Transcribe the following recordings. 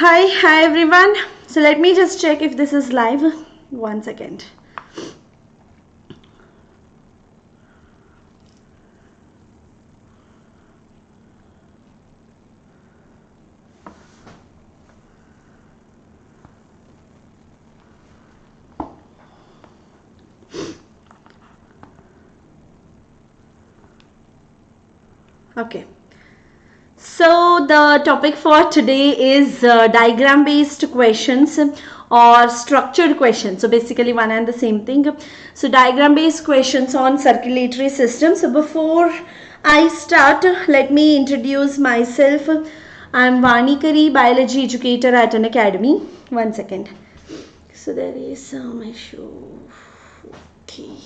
Hi everyone. So let me just check if this is live. 1 second. Okay. So the topic for today is diagram based questions or structured questions. So basically one and the same thing. So diagram based questions on circulatory system. So before I start, let me introduce myself. I'm Vani Kari, biology educator at Unacademy. 1 second. So there is some issue. Okay.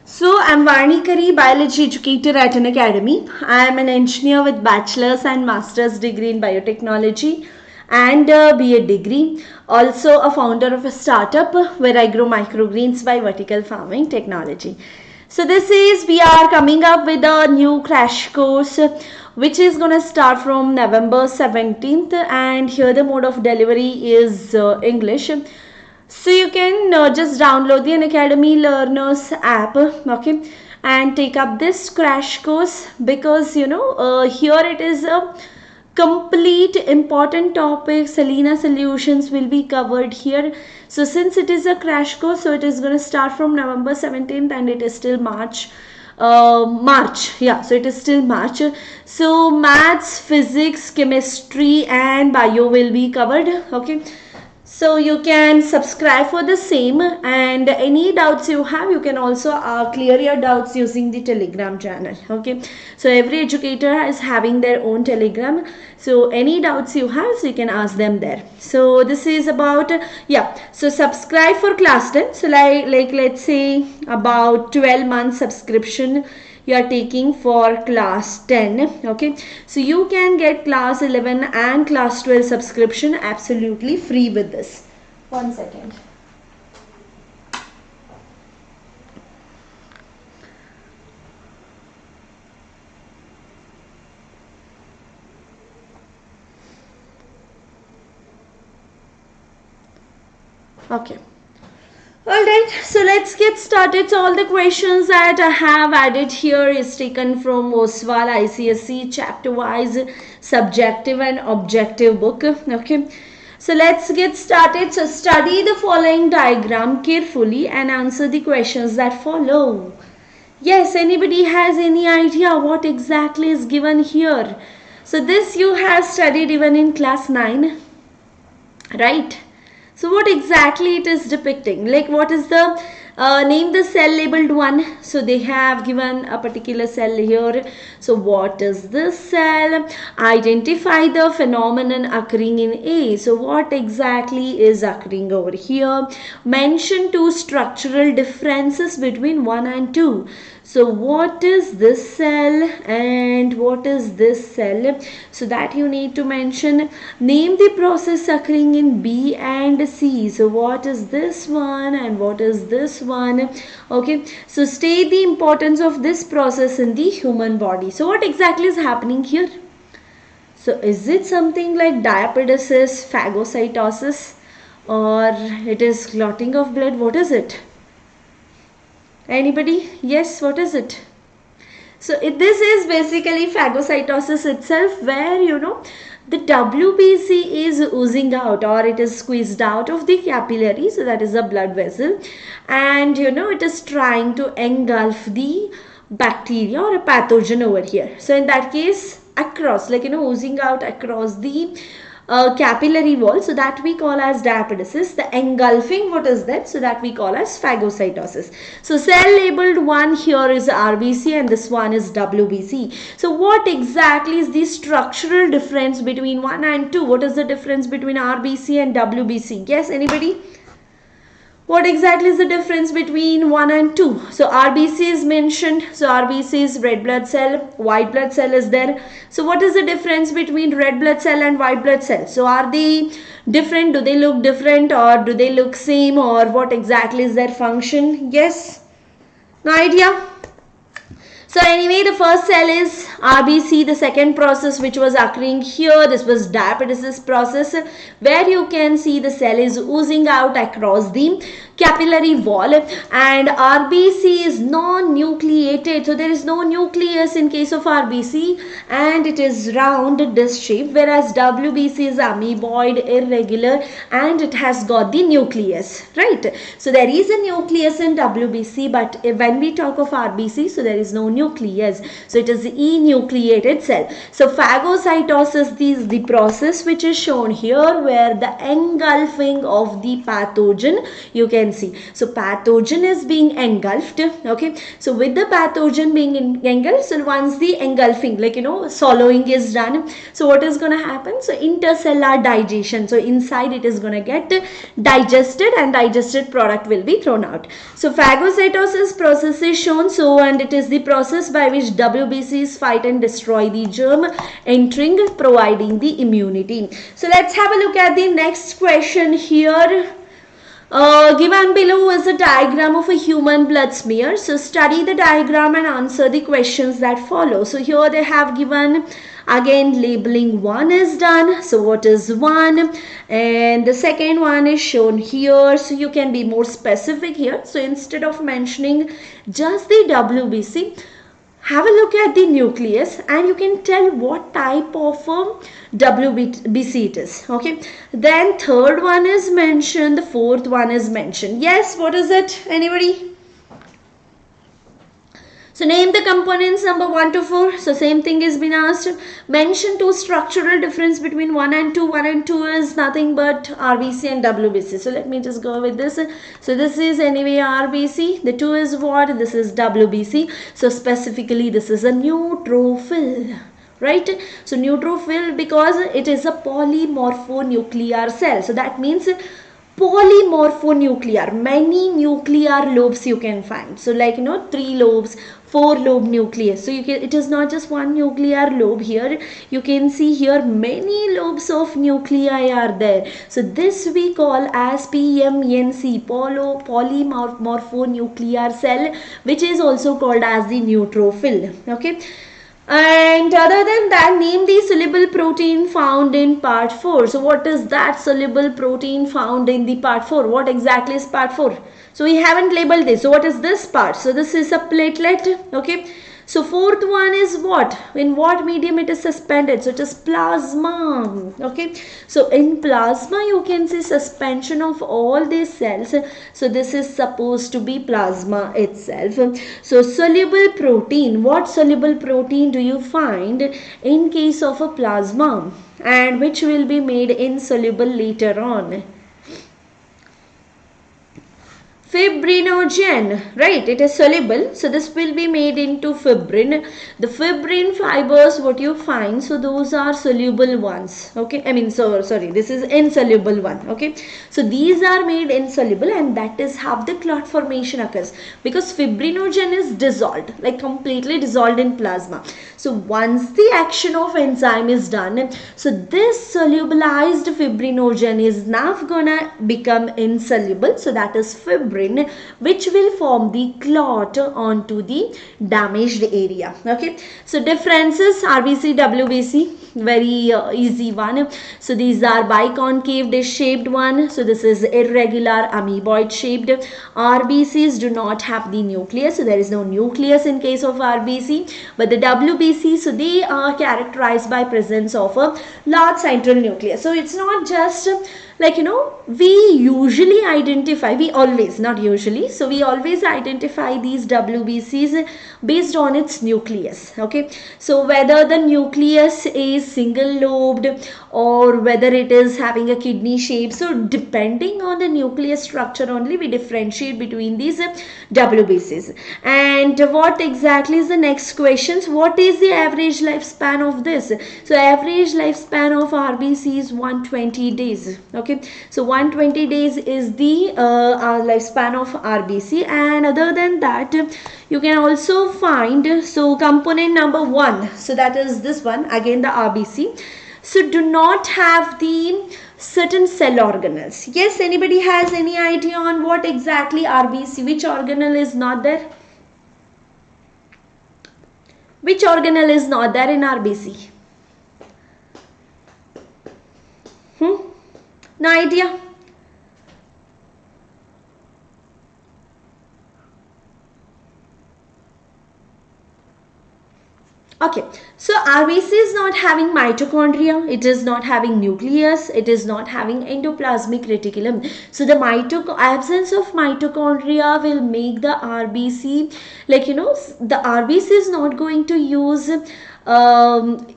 So I'm Vani Kari, biology educator at Unacademy. I am an engineer with bachelor's and master's degree in biotechnology and a B.Ed degree. Also a founder of a startup where I grow microgreens by vertical farming technology. So we are coming up with a new crash course which is going to start from November 17th, and here the mode of delivery is English. So you can just download the Unacademy Learners app, okay, and take up this crash course, because here it is a complete important topic. Selena solutions will be covered here. So since it is a crash course, so it is going to start from November 17th and it is still March. So it is still March. So maths, physics, chemistry and bio will be covered, okay. So you can subscribe for the same, and any doubts you have, you can also clear your doubts using the Telegram channel, okay. So every educator is having their own Telegram, so any doubts you have, so you can ask them there. So this is about so subscribe for class 10. So like let's say about 12 months subscription you are taking for class 10, okay. So you can get class 11 and class 12 subscription absolutely free with this. 1 second. Okay. Alright, so let's get started. So all the questions that I have added here is taken from Oswal ICSE chapter wise subjective and objective book, okay. So let's get started. So study the following diagram carefully and answer the questions that follow. Yes, anybody has any idea what exactly is given here? So this you have studied even in class 9, right? So what exactly it is depicting? Like what is the name the cell labeled 1. So they have given a particular cell here. So what is this cell? Identify the phenomenon occurring in A. So what exactly is occurring over here? Mention 2 structural differences between 1 and 2. So what is this cell and what is this cell? So that you need to mention. Name the process occurring in B and C. So what is this one and what is this one? Okay. So state the importance of this process in the human body. So what exactly is happening here? So is it something like diapedesis, phagocytosis, or it is clotting of blood? What is it? Anybody? Yes, what is it? So this is basically phagocytosis itself, where the WBC is oozing out, or it is squeezed out of the capillary. So that is a blood vessel, and it is trying to engulf the bacteria or a pathogen over here. So in that case, across, like oozing out across the capillary wall, so that we call as diapedesis. The engulfing, what is that? So that we call as phagocytosis. So cell labeled 1 here is RBC and this one is WBC. So what exactly is the structural difference between 1 and 2? What is the difference between RBC and WBC? Yes, anybody? What exactly is the difference between 1 and 2? So RBC is mentioned. So RBC is red blood cell, white blood cell is there. So what is the difference between red blood cell and white blood cell? So are they different? Do they look different, or do they look same, or what exactly is their function? Yes. No idea? So anyway, the first cell is RBC, the second process which was occurring here, this was diapetesis process, where you can see the cell is oozing out across the capillary wall, and RBC is non-nucleated, so there is no nucleus in case of RBC, and it is round disc shape, whereas WBC is amoeboid, irregular, and it has got the nucleus, right? So there is a nucleus in WBC, but when we talk of RBC, so there is no nucleus, so it is enucleated cell. So phagocytosis is the process which is shown here, where the engulfing of the pathogen you can see. So pathogen is being engulfed, okay? So with the pathogen being engulfed, so once the engulfing, like swallowing is done, so what is going to happen? So intercellular digestion, so inside it is going to get digested, and digested product will be thrown out. So phagocytosis process is shown, so and it is the process by which WBCs fight and destroy the germ entering, providing the immunity. So let's have a look at the next question here. Given below is a diagram of a human blood smear. So study the diagram and answer the questions that follow. So here they have given, again labeling one is done. So what is one? And the second one is shown here. So you can be more specific here. So instead of mentioning just the WBC, have a look at the nucleus and you can tell what type of WBC it is. Okay. Then third one is mentioned. The fourth one is mentioned. Yes, what is it? Anybody? So name the components number 1 to 4. So same thing is been asked. Mention two structural difference between 1 and 2. 1 and 2 is nothing but RBC and WBC. So let me just go with this. So this is anyway RBC. The 2 is what? This is WBC. So specifically this is a neutrophil. Right? So neutrophil because it is a polymorphonuclear cell. So that means polymorphonuclear, many nuclear lobes you can find. So like 3 lobes, 4 lobe nucleus. So you can, it is not just one nuclear lobe here. You can see here many lobes of nuclei are there. So this we call as PMNC, polymorphonuclear cell, which is also called as the neutrophil. Okay. And other than that, name the soluble protein found in part 4. So what is that soluble protein found in the part 4? What exactly is part 4? So we haven't labeled this. So what is this part? So this is a platelet. Okay. So fourth one is what? In what medium it is suspended? So it is plasma. Okay. So in plasma you can see suspension of all these cells. So this is supposed to be plasma itself. So soluble protein. What soluble protein do you find in case of a plasma? And which will be made insoluble later on? Fibrinogen, right? It is soluble, so this will be made into fibrin. The fibrin fibers, what you find, so those are soluble ones. Okay, I mean, sorry, this is insoluble one. Okay, so these are made insoluble, and that is how the clot formation occurs, because fibrinogen is dissolved, like completely dissolved in plasma. So once the action of enzyme is done, so this solubilized fibrinogen is now gonna become insoluble. So that is fibrin, which will form the clot onto the damaged area. Okay. So differences RBC, WBC, very easy one. So these are biconcave dish shaped one. So this is irregular amoeboid shaped. RBCs do not have the nucleus. So there is no nucleus in case of RBC. But the WBC, so they are characterized by presence of a large central nucleus. So it's not just like we usually identify, we always, not usually, so we always identify these WBCs based on its nucleus. Okay, so whether the nucleus is single lobed or whether it is having a kidney shape, so depending on the nucleus structure only we differentiate between these WBCs. And what exactly is the next questions? What is the average lifespan of this? So average lifespan of RBC is 120 days. Okay, so 120 days is the lifespan of RBC. And other than that, you can also find, so component number 1, so that is this one, again the RBC. So do not have the certain cell organelles. Yes, anybody has any idea on what exactly RBC, which organelle is not there? Which organelle is not there in RBC? No idea. Okay, so RBC is not having mitochondria, it is not having nucleus, it is not having endoplasmic reticulum. So the absence of mitochondria will make the RBC, like the RBC is not going to use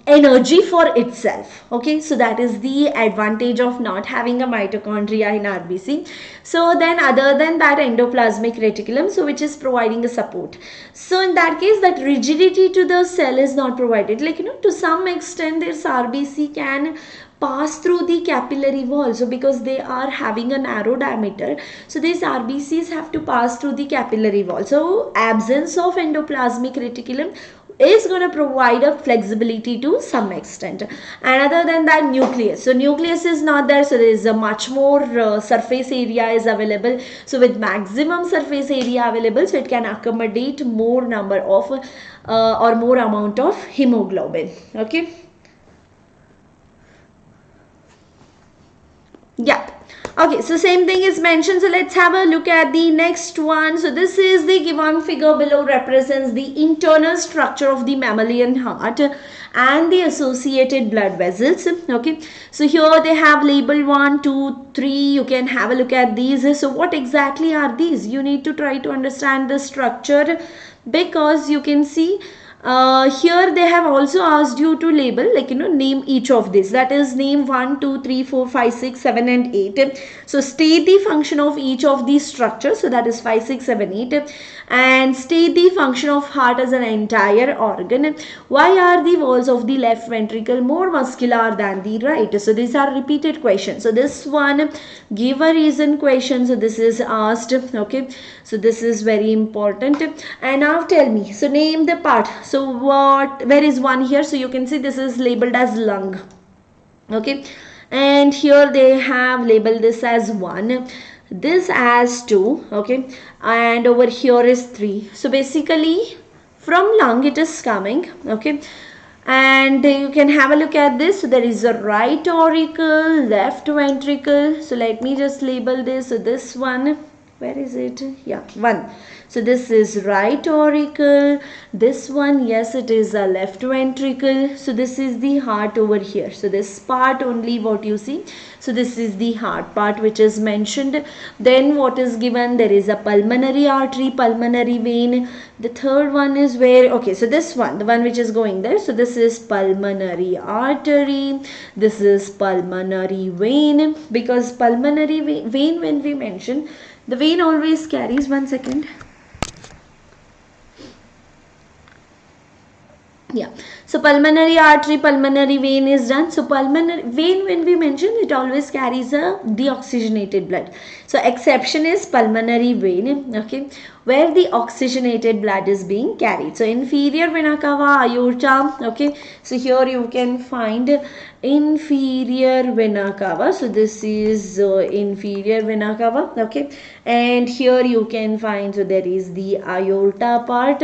energy for itself. Okay, so that is the advantage of not having a mitochondria in RBC. So then other than that, endoplasmic reticulum, so which is providing a support. So in that case, that rigidity to the cell is not provided. Like to some extent this RBC can pass through the capillary wall. So because they are having a narrow diameter, so these RBCs have to pass through the capillary wall. So absence of endoplasmic reticulum is going to provide a flexibility to some extent. And other than that, nucleus. So nucleus is not there, so there is a much more surface area is available. So with maximum surface area available, so it can accommodate more number of or more amount of hemoglobin. Okay. Yeah. Okay, so same thing is mentioned. So let's have a look at the next one. So this is the given figure below represents the internal structure of the mammalian heart and the associated blood vessels. Okay, so here they have labeled 1, 2, 3. You can have a look at these. So what exactly are these? You need to try to understand the structure, because you can see here they have also asked you to label, like name each of this. That is, name 1, 2, 3, 4, 5, 6, 7 and 8. So state the function of each of these structures. So that is 5, 6, 7, 8. And state the function of heart as an entire organ. Why are the walls of the left ventricle more muscular than the right? So these are repeated questions. So this one, give a reason question. So this is asked. Okay, so this is very important. And now tell me, so name the part. So where is 1 here? So you can see this is labeled as lung. Okay, and here they have labeled this as 1, this as 2. Okay, and over here is 3. So basically from lung it is coming. Okay, and you can have a look at this. So there is a right auricle, left ventricle. So let me just label this. So this one, where is it? Yeah, 1. So this is right auricle. This one, yes, it is a left ventricle. So this is the heart over here. So this part only what you see. So this is the heart part which is mentioned. Then what is given? There is a pulmonary artery, pulmonary vein. The third one is where, okay, so this one, the one which is going there. So this is pulmonary artery. This is pulmonary vein, because pulmonary vein, when we mention, the vein always carries, 1 second. Yeah, so pulmonary artery, pulmonary vein is done. So pulmonary vein, when we mention, it always carries a deoxygenated blood. So exception is pulmonary vein, okay, where the oxygenated blood is being carried. So inferior vena cava, aorta. Okay, so here you can find inferior vena cava. So this is inferior vena cava. Okay, and here you can find, so there is the aorta part.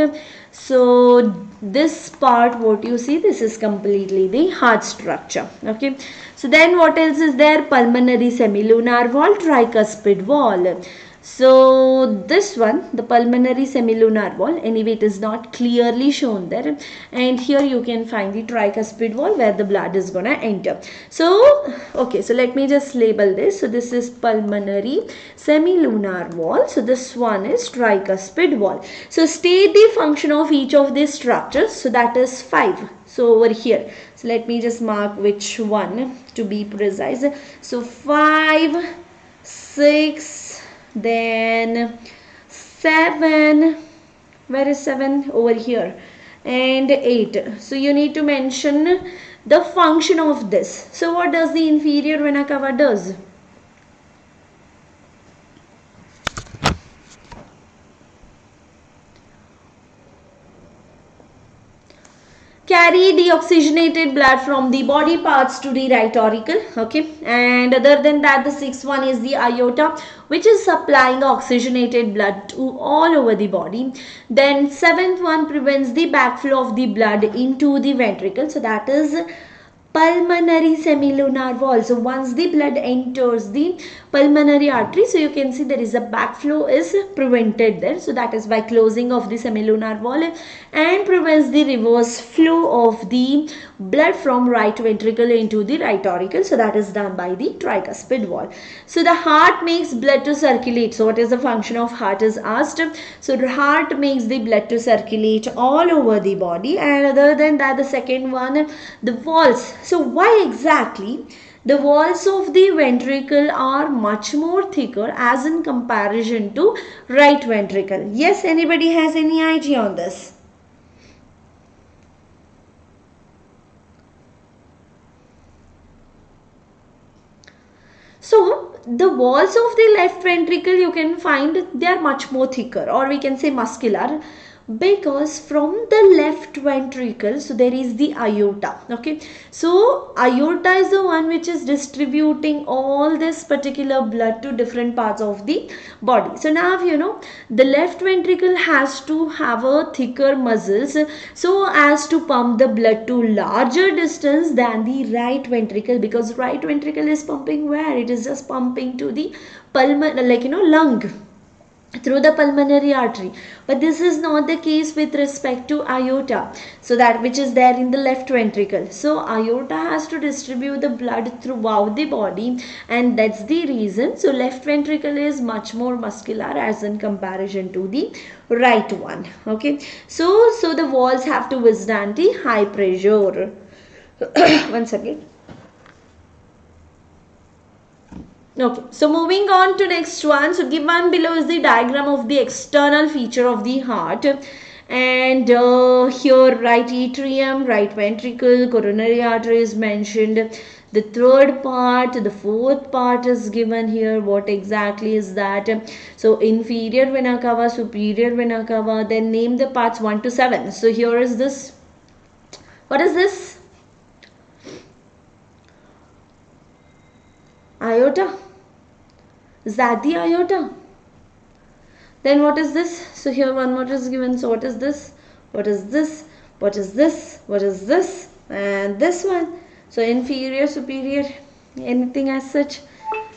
So this part what you see, this is completely the heart structure. Okay, so then what else is there? Pulmonary semilunar wall, tricuspid wall. So this one, the pulmonary semilunar wall, anyway it is not clearly shown there, and here you can find the tricuspid wall where the blood is gonna enter. So okay, so let me just label this. So this is pulmonary semilunar wall. So this one is tricuspid wall. So state the function of each of these structures. So that is 5. So over here, so let me just mark which one to be precise. So 5, 6, then 7, where is 7? Over here, and 8. So you need to mention the function of this. So what does the inferior vena cava does? carry deoxygenated blood from the body parts to the right auricle. Okay, and other than that, the sixth one is the aorta, which is supplying oxygenated blood to all over the body. Then seventh one prevents the backflow of the blood into the ventricle, so that is pulmonary semilunar wall. So once the blood enters the pulmonary artery, so you can see there is a backflow is prevented there. So that is by closing of the semilunar wall and prevents the reverse flow of the blood from right ventricle into the right auricle. So that is done by the tricuspid wall. So the heart makes blood to circulate. So what is the function of heart is asked. So the heart makes the blood to circulate all over the body, and other than that, the second one, the walls. So why exactly the walls of the ventricle are much more thicker as in comparison to right ventricle? Yes, anybody has any idea on this? So the walls of the left ventricle, you can find they are much more thicker, or we can say muscular, because from the left ventricle, so there is the aorta. Okay, so aorta is the one which is distributing all this particular blood to different parts of the body. So now you know the left ventricle has to have a thicker muscles so as to pump the blood to larger distance than the right ventricle, because right ventricle is pumping where? It is just pumping to the lung, through the pulmonary artery. But this is not the case with respect to aorta, so that which is there in the left ventricle. So aorta has to distribute the blood throughout the body, and that's the reason. So left ventricle is much more muscular as in comparison to the right one. Okay, so the walls have to withstand the high pressure. Once again. Okay, so moving on to next one. So given below is the diagram of the external feature of the heart, and here right atrium, right ventricle, coronary artery is mentioned. The third part, the fourth part is given here. What exactly is that? So inferior vena cava, superior vena cava. Then name the parts 1 to 7. So here is this. What is this? Aorta. Is that the aorta? Then what is this? So here one more is given. So what is this? What is this? What is this? What is this? And this one. So inferior, superior, anything as such.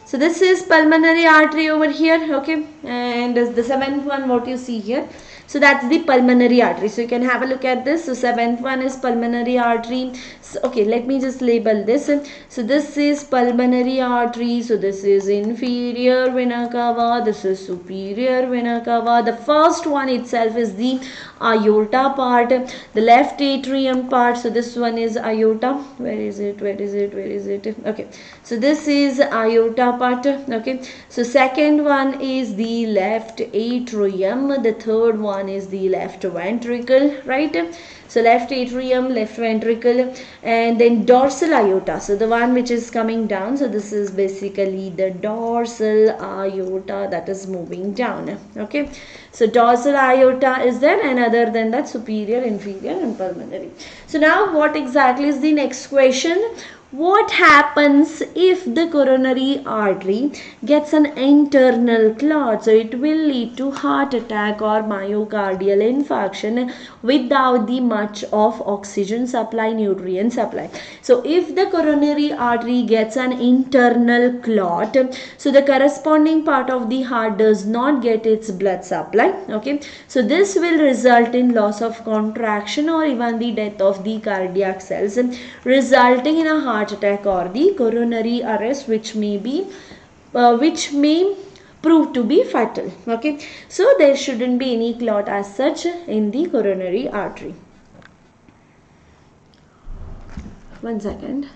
So this is pulmonary artery over here. Okay. And the seventh one, what you see here. So that's the pulmonary artery. So you can have a look at this. So seventh one is pulmonary artery. So, okay, let me just label this. So this is pulmonary artery. So this is inferior vena cava. This is superior vena cava. The first one itself is the aorta part. The left atrium part. So this one is aorta. Where is it? Where is it? Where is it? Okay. So this is aorta part. Okay. So second one is the left atrium. The third one is the left ventricle, right? So left atrium, left ventricle, and then dorsal aorta. So the one which is coming down. So this is basically the dorsal aorta that is moving down. Okay. So dorsal aorta is there, and other than that, superior, inferior, and pulmonary. So now what exactly is the next question? What happens if the coronary artery gets an internal clot? So it will lead to heart attack or myocardial infarction without the much of oxygen supply, nutrient supply. So if the coronary artery gets an internal clot, so the corresponding part of the heart does not get its blood supply. Okay, so this will result in loss of contraction or even the death of the cardiac cells, resulting in a heart attack or the coronary arrest, which may prove to be fatal. Okay, so there shouldn't be any clot as such in the coronary artery. One second.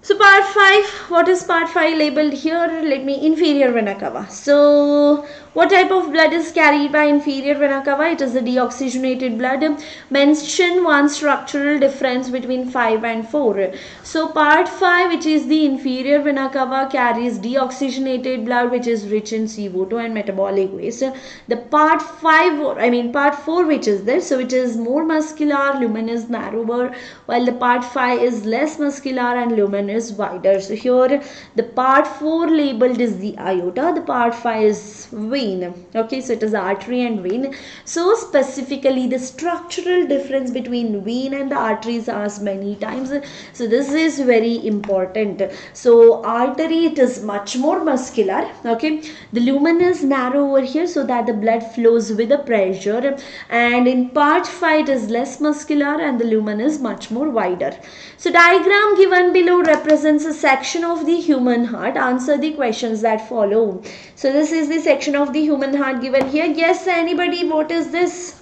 So part 5, what is part 5 labeled here? Let me, inferior vena cava. So What type of blood is carried by inferior vena cava? It is the deoxygenated blood. Mention one structural difference between 5 and 4. So part 5, which is the inferior vena cava, carries deoxygenated blood which is rich in CO2 and metabolic waste. The part 4, which is this, so it is more muscular, lumen is narrower, while the part 5 is less muscular and lumen is wider. So here the part 4 labeled is the aorta, the part 5 is vein. Okay, so it is artery and vein. So specifically the structural difference between vein and the artery is asked many times. So this is very important. So artery, it is much more muscular. Okay, the lumen is narrow over here so that the blood flows with the pressure, and in part 5 it is less muscular and the lumen is much more wider. So diagram given below represents a section of the human heart. Answer the questions that follow. So this is the section of the human heart given here. Yes, anybody, what is this?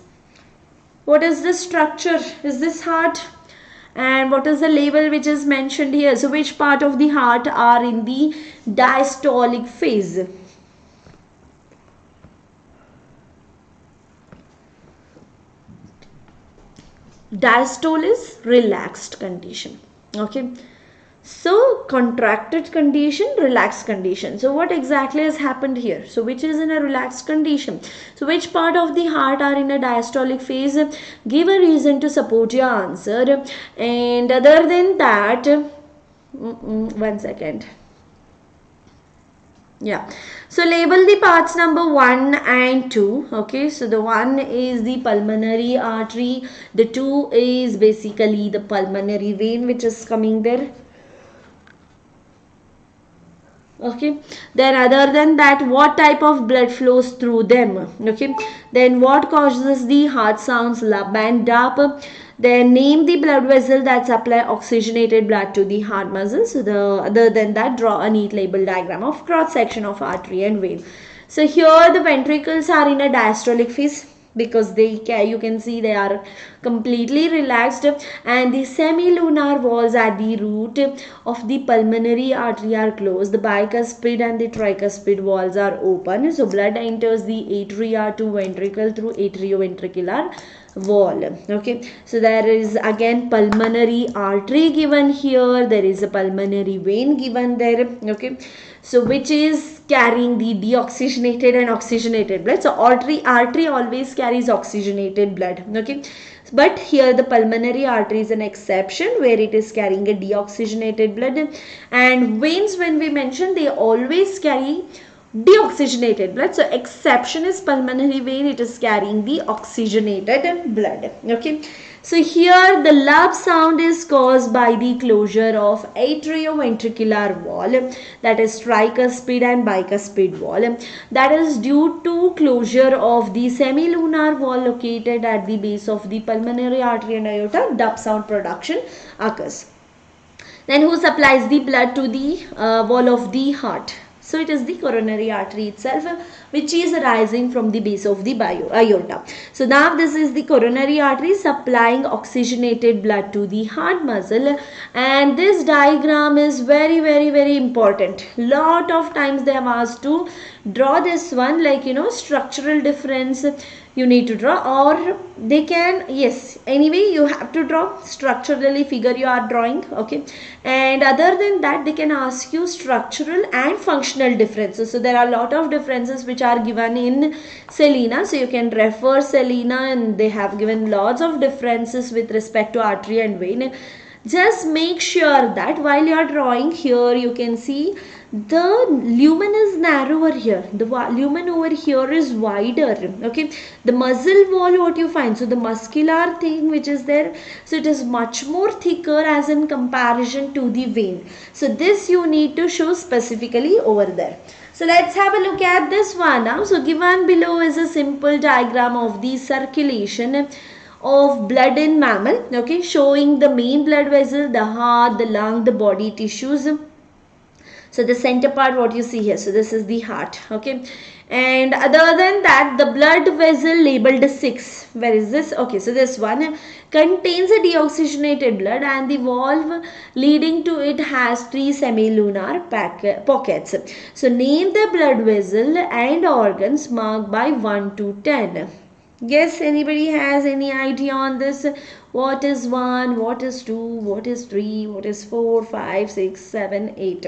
What is this structure? Is this heart? And what is the label which is mentioned here? So which part of the heart are in the diastolic phase? Diastole is relaxed condition. Okay, so contracted condition, relaxed condition. So what exactly has happened here? So which is in a relaxed condition? So which part of the heart are in a diastolic phase? Give a reason to support your answer. And other than that, one second. Yeah, so label the parts number 1 and 2. Okay, so the 1 is the pulmonary artery, the 2 is basically the pulmonary vein which is coming there. Okay, then other than that, what type of blood flows through them? Okay, then what causes the heart sounds lub and dub? Then name the blood vessel that supply oxygenated blood to the heart muscle. So other than that, draw a neat label diagram of cross section of artery and vein. So here the ventricles are in a diastolic phase because you can see they are completely relaxed, and the semilunar walls at the root of the pulmonary artery are closed. The bicuspid and the tricuspid walls are open. So blood enters the atria to ventricle through atrioventricular wall. Okay, so there is again pulmonary artery given here, there is a pulmonary vein given there. Okay, so which is carrying the deoxygenated and oxygenated blood. So artery always carries oxygenated blood. Okay, but here the pulmonary artery is an exception where it is carrying a deoxygenated blood, and veins, when we mention, they always carry deoxygenated blood. So exception is pulmonary vein, it is carrying the oxygenated blood. Okay, so here the lub sound is caused by the closure of atrioventricular wall, that is tricuspid and bicuspid wall, that is due to closure of the semilunar wall located at the base of the pulmonary artery and aorta. Dub sound production occurs. Then who supplies the blood to the wall of the heart? So it is the coronary artery itself, which is arising from the base of the aorta. So now this is the coronary artery supplying oxygenated blood to the heart muscle, and this diagram is very, very, very important. Lot of times they have asked to draw this one, like structural difference you need to draw, or they can, yes, anyway you have to draw structurally figure you are drawing. Okay, and other than that they can ask you structural and functional differences. So there are a lot of differences which are given in Selena, so you can refer Selena, and they have given lots of differences with respect to artery and vein. Just make sure that while you are drawing here, you can see the lumen is narrower here, the lumen over here is wider. Okay, the muscle wall, what you find, so the muscular thing which is there, so it is much more thicker as in comparison to the vein. So this you need to show specifically over there. So let's have a look at this one now. So given below is a simple diagram of the circulation of blood in mammal. Okay, showing the main blood vessel, the heart, the lung, the body tissues. So the center part, what you see here, so this is the heart, okay. And other than that, the blood vessel labeled 6, where is this? Okay, so this one contains a deoxygenated blood, and the valve leading to it has 3 semilunar pockets. So name the blood vessel and organs marked by 1 to 10. Yes, anybody has any idea on this? What is 1, what is 2, what is 3, what is 4, 5, 6, 7, 8?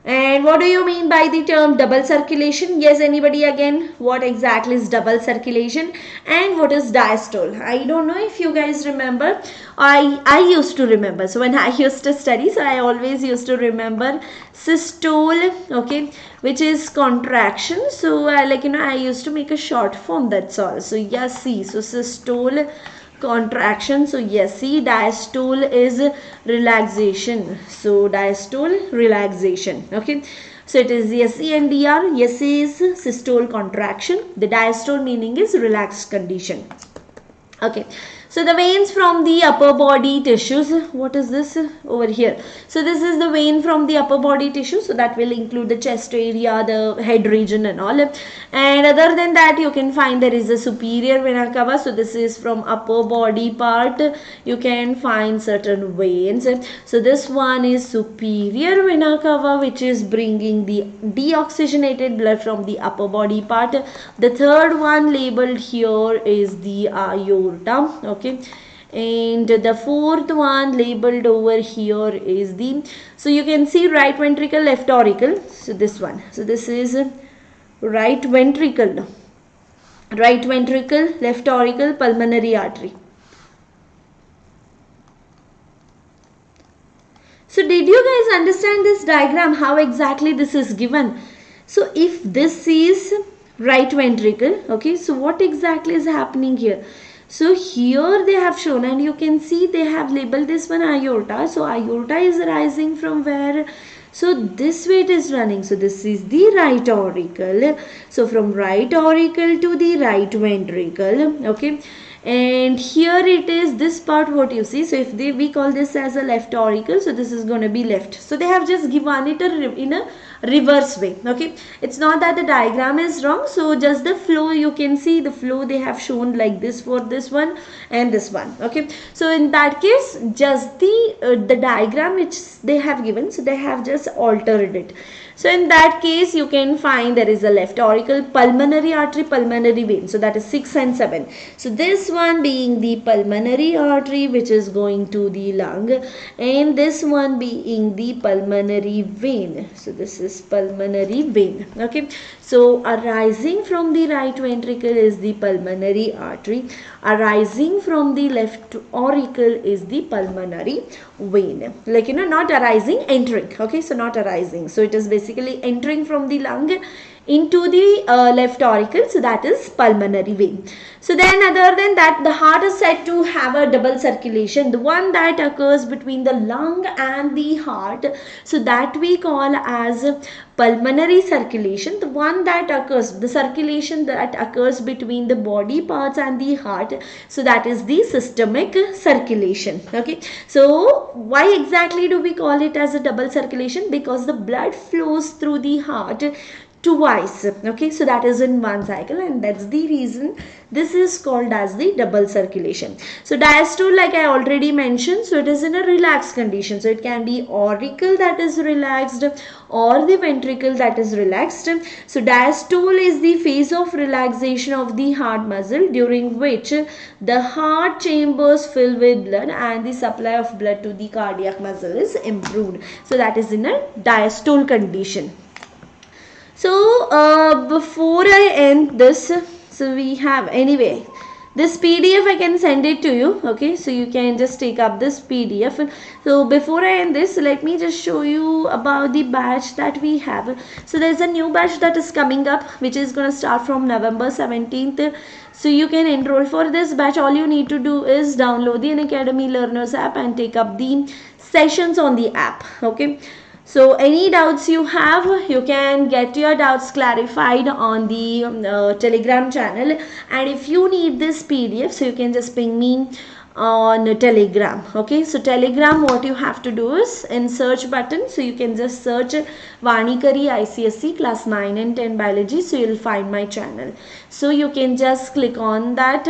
And what do you mean by the term double circulation? Yes, anybody again? What exactly is double circulation and what is diastole? I don't know if you guys remember. I used to remember. So when I used to study, so I always used to remember systole, okay, which is contraction. So I used to make a short form, that's all. So yes, see, so systole, contraction. So yes, see, diastole is relaxation. So diastole, relaxation, okay. So it is SE and DR. SE is systole, contraction. The diastole meaning is relaxed condition, okay. So the veins from the upper body tissues, what is this over here? So this is the vein from the upper body tissue, so that will include the chest area, the head region and all. And other than that, you can find there is a superior vena cava, so this is from upper body part, you can find certain veins. So this one is superior vena cava, which is bringing the deoxygenated blood from the upper body part. The third one labeled here is the aorta, okay. And the fourth one labeled over here is the, so you can see right ventricle, left auricle. So this one, so this is right ventricle, left auricle, pulmonary artery. So did you guys understand this diagram, how exactly this is given? So if this is right ventricle, okay, so what exactly is happening here? So here they have shown, and you can see they have labeled this one aorta. So aorta is rising from where? So this way it is running. So this is the right auricle. So from right auricle to the right ventricle, okay. And here it is, this part what you see. So if we call this as a left auricle, so this is going to be left. So they have just given it in a reverse way, okay. It's not that the diagram is wrong, so just the flow, you can see the flow they have shown like this for this one and this one, okay. So in that case, just the diagram which they have given, so they have just altered it. So in that case, you can find there is a left auricle, pulmonary artery, pulmonary vein. So that is 6 and 7. So this one being the pulmonary artery, which is going to the lung, and this one being the pulmonary vein. So this is pulmonary vein, okay. So arising from the right ventricle is the pulmonary artery. Arising from the left auricle is the pulmonary vein. Like, not arising, entering, okay. So not arising. So it is basically entering from the lung into the left auricle, so that is pulmonary vein. So then other than that, the heart is said to have a double circulation, the one that occurs between the lung and the heart, so that we call as pulmonary circulation. The one that occurs, the circulation that occurs between the body parts and the heart, so that is the systemic circulation, okay. So why exactly do we call it as a double circulation? Because the blood flows through the heart twice, okay. So that is in one cycle, and that's the reason this is called as the double circulation. So diastole, like I already mentioned, so it is in a relaxed condition. So it can be auricle that is relaxed or the ventricle that is relaxed. So diastole is the phase of relaxation of the heart muscle, during which the heart chambers fill with blood and the supply of blood to the cardiac muscle is improved. So that is in a diastole condition. So before I end this, so we have, anyway, this PDF I can send it to you, okay. So you can just take up this PDF. So before I end this, let me just show you about the batch that we have. So there's a new batch that is coming up, which is going to start from November 17th. So you can enroll for this batch. All you need to do is download the Unacademy Learners app and take up the sessions on the app, okay. So any doubts you have, you can get your doubts clarified on the Telegram channel. And if you need this PDF, so you can just ping me on Telegram. Okay, so Telegram, what you have to do is in search button, so you can just search Vani Kari ICSE class 9 and 10 biology, so you'll find my channel. So you can just click on that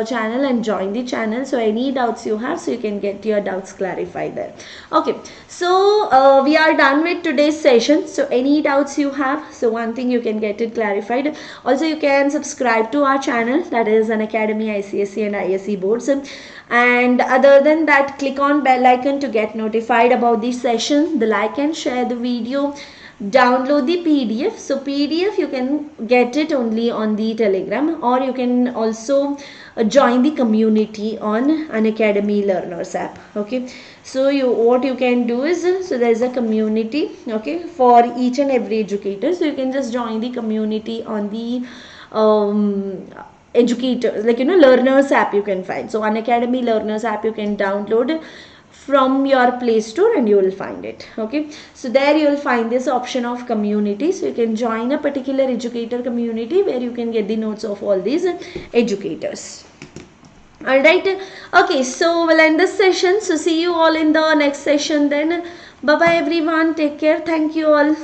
channel and join the channel. So any doubts you have, so you can get your doubts clarified there. Okay, so we are done with today's session. So any doubts you have, so one thing you can get it clarified. Also you can subscribe to our channel, that is Unacademy ICSE and ISE boards. And other than that, click on bell icon to get notified about the session. The like and share the video. Download the PDF. So PDF you can get it only on the Telegram, or you can also join the community on Unacademy Learners app. Okay, so what you can do is, so there is a community, okay, for each and every educator. So you can just join the community on the educator, like learners app you can find. So Unacademy Learners app you can download from your Play Store and you will find it. Okay, so there you will find this option of community. So you can join a particular educator community where you can get the notes of all these educators. Alright, okay, so we'll end this session. So see you all in the next session then. Bye bye everyone, take care, thank you all.